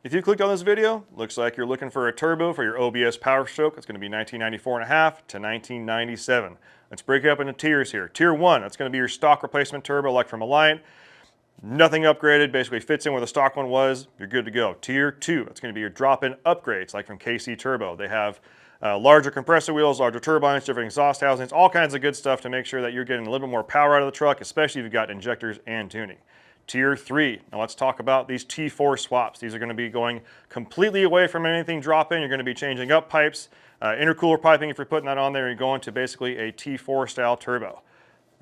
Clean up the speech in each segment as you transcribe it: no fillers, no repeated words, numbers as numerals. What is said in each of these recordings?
If you clicked on this video, looks like you're looking for a turbo for your OBS Powerstroke. It's going to be $1994.5 to $1997. Let's break it up into tiers here. Tier 1, that's going to be your stock replacement turbo like from Alliant. Nothing upgraded, basically fits in where the stock one was, you're good to go. Tier 2, that's going to be your drop-in upgrades like from KC Turbo. They have larger compressor wheels, larger turbines, different exhaust housings, all kinds of good stuff to make sure that you're getting a little bit more power out of the truck, especially if you've got injectors and tuning. Tier 3, now let's talk about these T4 swaps. These are going to be going completely away from anything drop-in. You're going to be changing up pipes, intercooler piping if you're putting that on there, and you're going to basically a T4 style turbo.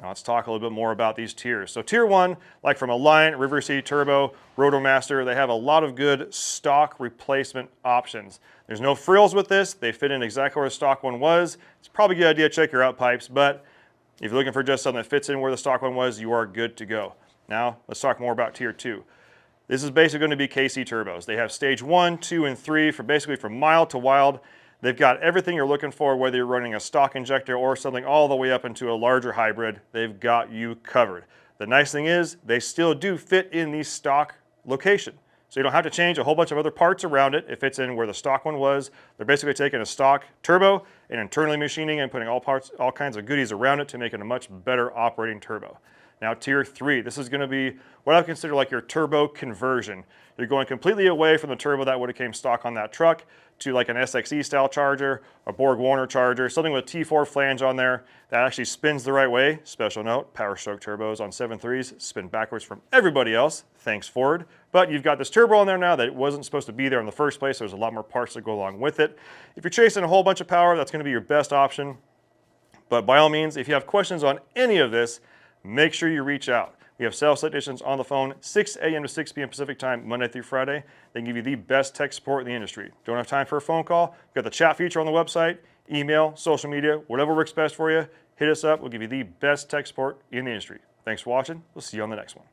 Now let's talk a little bit more about these tiers. So tier 1, like from Alliant, River City Turbo, Rotomaster, they have a lot of good stock replacement options. There's no frills with this. They fit in exactly where the stock one was. It's probably a good idea to check your out pipes, but if you're looking for just something that fits in where the stock one was, you are good to go. Now let's talk more about tier 2. This is basically going to be KC turbos. They have stage 1, 2, and 3 for basically from mild to wild. They've got everything you're looking for, whether you're running a stock injector or something all the way up into a larger hybrid. They've got you covered. The nice thing is they still do fit in the stock location. So you don't have to change a whole bunch of other parts around it. It fits in where the stock one was. They're basically taking a stock turbo and internally machining and putting all kinds of goodies around it to make it a much better operating turbo. Now tier 3, this is going to be what I would consider like your turbo conversion. You're going completely away from the turbo that would have came stock on that truck to like an SXE style charger, a Borg-Warner charger, something with a T4 flange on there that actually spins the right way. Special note, Powerstroke turbos on 7.3s spin backwards from everybody else. Thanks Ford. But you've got this turbo on there now that wasn't supposed to be there in the first place. There's a lot more parts that go along with it. If you're chasing a whole bunch of power, that's going to be your best option. But by all means, if you have questions on any of this, make sure you reach out. We have sales technicians on the phone 6 a.m. to 6 p.m. Pacific time, Monday through Friday. They can give you the best tech support in the industry. Don't have time for a phone call? We've got the chat feature on the website, email, social media, whatever works best for you. Hit us up. We'll give you the best tech support in the industry. Thanks for watching. We'll see you on the next one.